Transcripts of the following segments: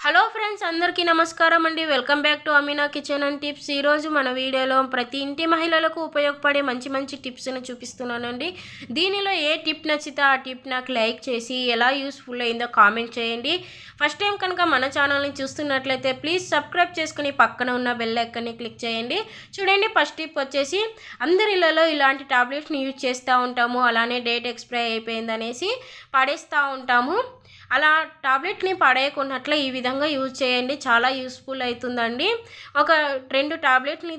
Hello friends, అందరికీ నమస్కారం అండి. Welcome back to Amina kitchen and tips. ఈరోజు మన వీడియోలో ప్రతి ఇంటి మహిళలకు ఉపయోగపడే మంచి మంచి టిప్స్ని చూపిస్తున్నానండి. దీనిలో ఏ టిప్ నచ్చితే ఆ టిప్ నాకు లైక్ చేసి ఎలా యూస్ఫుల్ అయిందో కామెంట్ చేయండి. ఫస్ట్ టైం కనుక మన ఛానల్ని చూస్తున్నట్లయితే ప్లీజ్ సబ్స్క్రైబ్ చేసుకుని పక్కన ఉన్న బెల్ ఐకాన్ని క్లిక్ చేయండి. చూడండి, ఫస్ట్ టిప్ వచ్చేసి అందరి ఇళ్లలో ఇలాంటి టాబ్లెట్స్ని యూజ్ చేస్తూ ఉంటాము. అలానే డేట్ ఎక్స్పైర్ అయిపోయిందనేసి పడేస్తూ ఉంటాము. అలా టాబ్లెట్ని పడేయకున్నట్లు ఈ విధంగా యూజ్ చేయండి, చాలా యూస్ఫుల్ అవుతుందండి. ఒక 2 టాబ్లెట్ని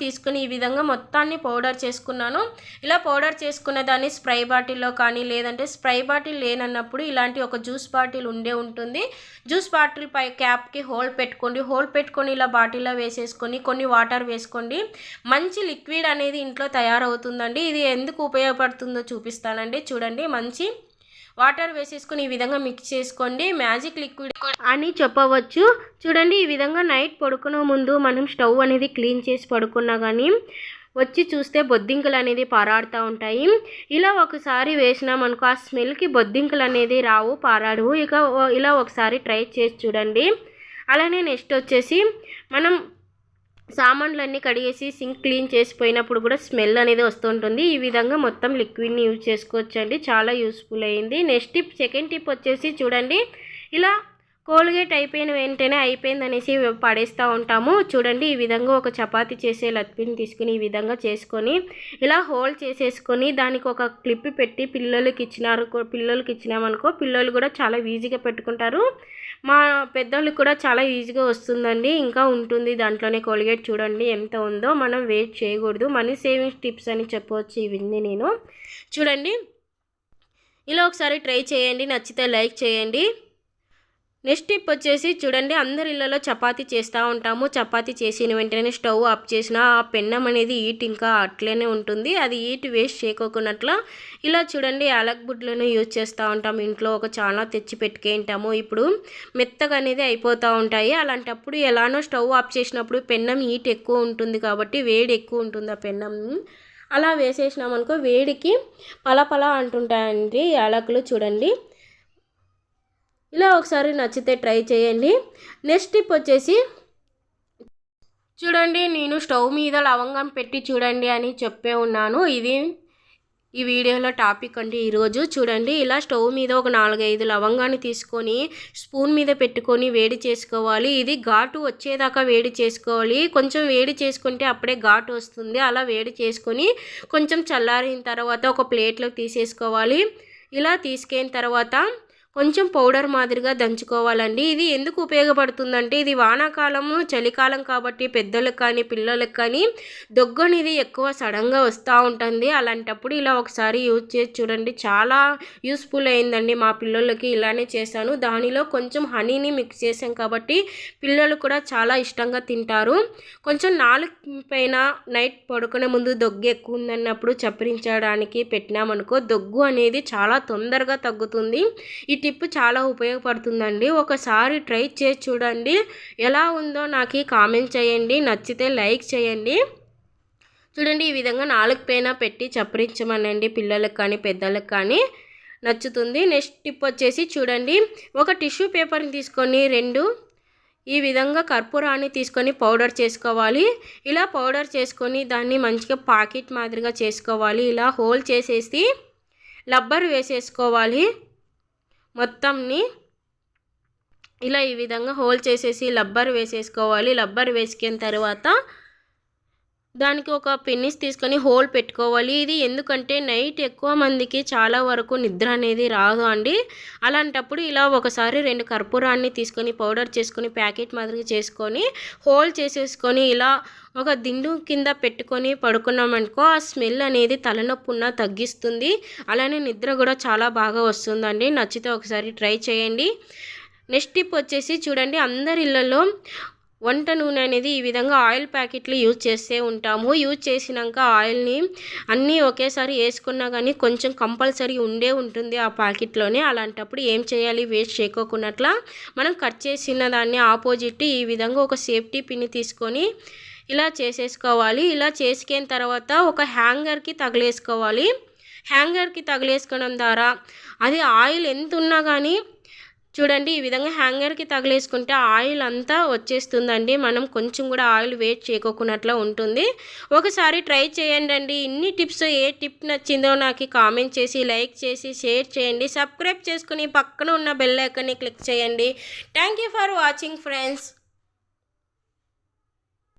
తీసుకుని ఈ విధంగా మొత్తాన్ని పౌడర్ చేసుకున్నాను. ఇలా పౌడర్ చేసుకున్న దాన్ని స్ప్రే బాటిల్లో కానీ లేదంటే స్ప్రే బాటిల్ లేనన్నప్పుడు ఇలాంటి ఒక జ్యూస్ బాటిల్ ఉంటుంది. జ్యూస్ బాటిల్ పై క్యాప్కి హోల్ పెట్టుకొని ఇలా బాటిల్లో వేసేసుకొని కొన్ని వాటర్ వేసుకోండి. మంచి లిక్విడ్ అనేది ఇంట్లో తయారవుతుందండి. ఇది ఎందుకు ఉపయోగపడుతుందో చూపిస్తానండి. చూడండి, మంచి వాటర్ వేసేసుకొని ఈ విధంగా మిక్స్ చేసుకోండి. మ్యాజిక్ లిక్విడ్ అని చెప్పవచ్చు. చూడండి, ఈ విధంగా నైట్ పడుకునే ముందు మనం స్టవ్ అనేది క్లీన్ చేసి పడుకున్నా కానీ వచ్చి చూస్తే బొద్దింకలు అనేది పారాడుతూ ఉంటాయి. ఇలా ఒకసారి వేసినామనుకో ఆ స్మెల్కి బొద్దింకలు అనేది రావు, పారాడు. ఇలా ఒకసారి ట్రై చేసి చూడండి. అలానే నెక్స్ట్ వచ్చేసి మనం సామాన్లన్నీ కడిగేసి సింక్ క్లీన్ చేసిపోయినప్పుడు కూడా స్మెల్ అనేది వస్తుంటుంది. ఈ విధంగా మొత్తం లిక్విడ్ని యూజ్ చేసుకోవచ్చండి, చాలా యూస్ఫుల్ అయింది. నెక్స్ట్ టిప్, సెకండ్ టిప్ వచ్చేసి చూడండి, ఇలా కోల్గేట్ అయిపోయిన వెంటనే అయిపోయిందనేసి పడేస్తూ ఉంటాము. చూడండి, ఈ విధంగా ఒక చపాతీ చేసే లత్పిని తీసుకుని ఈ విధంగా చేసుకొని ఇలా హోల్ చేసేసుకొని దానికి ఒక క్లిప్ పెట్టి పిల్లలకి ఇచ్చినామనుకో పిల్లలు కూడా చాలా ఈజీగా పెట్టుకుంటారు. మా పెద్దోళ్ళకి కూడా చాలా ఈజీగా వస్తుందండి. ఇంకా ఉంటుంది దాంట్లోనే కోల్గేట్. చూడండి ఎంత ఉందో. మనం వేస్ట్ చేయకూడదు. మనీ సేవింగ్స్ టిప్స్ అని చెప్పవచ్చు ఇవన్నీ నేను. చూడండి, ఇలా ఒకసారి ట్రై చేయండి, నచ్చితే లైక్ చేయండి. నెక్స్ట్ టిప్ వచ్చేసి చూడండి, అందరి ఇళ్ళలో చపాతీ చేస్తూ ఉంటాము. చపాతీ చేసిన వెంటనే స్టవ్ ఆఫ్ చేసిన ఆ పెన్నం అనేది హీట్ ఇంకా అట్లనే ఉంటుంది. అది హీట్ వేస్ట్ చేయకోకున్నట్లా ఇలా చూడండి యాలకులను యూజ్ చేస్తూ ఉంటాము. ఇంట్లో ఒక చాలా తెచ్చి పెట్టుకుంటాము. ఇప్పుడు మెత్తగా అనేది అయిపోతూ ఉంటాయి. అలాంటప్పుడు ఎలానో స్టవ్ ఆఫ్ చేసినప్పుడు పెన్నం హీట్ ఎక్కువ ఉంటుంది కాబట్టి వేడి ఎక్కువ ఉంటుంది ఆ పెన్నం. అలా వేసేసినామనుకో వేడికి పలపల అంటుంటాయండి యాలకులు. చూడండి, ఇలా ఒకసారి నచ్చితే ట్రై చేయండి. నెక్స్ట్ టిప్ వచ్చేసి చూడండి, నేను స్టవ్ మీద లవంగం పెట్టి చూడండి అని చెప్పే ఉన్నాను. ఇది ఈ వీడియోలో టాపిక్ అండి ఈరోజు. చూడండి, ఇలా స్టవ్ మీద ఒక 4-5 లవంగాన్ని తీసుకొని స్పూన్ మీద పెట్టుకొని వేడి చేసుకోవాలి. ఇది ఘాటు వచ్చేదాకా వేడి చేసుకోవాలి. కొంచెం వేడి చేసుకుంటే అప్పుడే ఘాటు వస్తుంది. అలా వేడి చేసుకొని కొంచెం చల్లారిన తర్వాత ఒక ప్లేట్లోకి తీసేసుకోవాలి. ఇలా తీసుకున్న తర్వాత కొంచెం పౌడర్ మాదిరిగా దంచుకోవాలండి. ఇది ఎందుకు ఉపయోగపడుతుందంటే ఇది వానాకాలము చలికాలం కాబట్టి పెద్దలకు కానీ పిల్లలకు కానీ దగ్గు అనేది ఎక్కువ సడన్గా వస్తూ ఉంటుంది. అలాంటప్పుడు ఇలా ఒకసారి యూజ్ చేసి చూడండి, చాలా యూస్ఫుల్ అయిందండి. మా పిల్లలకి ఇలానే చేశాను. దానిలో కొంచెం హనీని మిక్స్ చేసాం కాబట్టి పిల్లలు కూడా చాలా ఇష్టంగా తింటారు. కొంచెం నాలుగు పైన నైట్ పడుకునే ముందు దగ్గు ఎక్కువ ఉందన్నప్పుడు చప్పరించడానికి పెట్టినామనుకో దగ్గు అనేది చాలా తొందరగా తగ్గుతుంది. ఈ టిప్ చాలా ఉపయోగపడుతుందండి. ఒకసారి ట్రై చేసి చూడండి, ఎలా ఉందో నాకు కామెంట్ చేయండి, నచ్చితే లైక్ చేయండి. చూడండి, ఈ విధంగా 4 పైన పెట్టి చప్పరించమనండి, పిల్లలకు కానీ పెద్దలకు కానీ నచ్చుతుంది. నెక్స్ట్ టిప్ వచ్చేసి చూడండి, ఒక టిష్యూ పేపర్ని తీసుకొని 2 ఈ విధంగా కర్పూరాన్ని తీసుకొని పౌడర్ చేసుకోవాలి. ఇలా పౌడర్ చేసుకొని దాన్ని మంచిగా పాకెట్ మాదిరిగా చేసుకోవాలి. ఇలా హోల్ చేసేసి రబ్బర్ వేసేసుకోవాలి. మొత్తంని ఇలా ఈ విధంగా హోల్ చేసేసి రబ్బర్ వేసేసుకోవాలి. రబ్బర్ వేసుకున్న తర్వాత దానికి ఒక పెన్నిస్ తీసుకొని హోల్ పెట్టుకోవాలి. ఇది ఎందుకంటే నైట్ ఎక్కువ మందికి చాలా వరకు నిద్ర అనేది రాదు అండి. అలాంటప్పుడు ఇలా ఒకసారి 2 కర్పూరాన్ని తీసుకొని పౌడర్ చేసుకొని ప్యాకెట్ మాదిరిగా చేసుకొని హోల్ చేసేసుకొని ఇలా ఒక దిండు కింద పెట్టుకొని పడుకున్నామనుకో ఆ స్మెల్ అనేది తలనొప్పి ఉన్నా తగ్గిస్తుంది. అలానే నిద్ర కూడా చాలా బాగా వస్తుందండి. నచ్చితే ఒకసారి ట్రై చేయండి. నెక్స్ట్ టిప్ వచ్చేసి చూడండి, అందరి ఇళ్ళల్లో వంట నూనె అనేది ఈ విధంగా ఆయిల్ ప్యాకెట్లు యూజ్ చేస్తూ ఉంటాము. యూజ్ చేసినాక ఆయిల్ని అన్నీ ఒకేసారి వేసుకున్నా కానీ కొంచెం కంపల్సరీ ఉంటుంది ఆ ప్యాకెట్లోనే. అలాంటప్పుడు ఏం చేయాలి, వేస్ట్ చేయకోకున్నట్లా మనం కట్ చేసిన దాన్ని ఆపోజిట్ ఈ విధంగా ఒక సేఫ్టీ పిన్ని తీసుకొని ఇలా చేసేసుకోవాలి. ఇలా చేసుకున్న తర్వాత ఒక హ్యాంగర్కి తగిలేసుకోవాలి. హ్యాంగర్కి తగిలేసుకోవడం ద్వారా అది ఆయిల్ ఎంత ఉన్నా కానీ చూడండి ఈ విధంగా హ్యాంగర్కి తగిలేసుకుంటే ఆయిల్ అంతా వచ్చేస్తుందండి. మనం కొంచెం కూడా ఆయిల్ వేస్ట్ చేయకోకున్నట్లు ఉంటుంది. ఒకసారి ట్రై చేయండి. ఇన్ని టిప్స్ ఏ టిప్ నచ్చిందో నాకు కామెంట్ చేసి లైక్ చేసి షేర్ చేయండి. సబ్స్క్రైబ్ చేసుకుని పక్కన ఉన్న బెల్ ఐకాన్ని క్లిక్ చేయండి. Thank you for watching friends.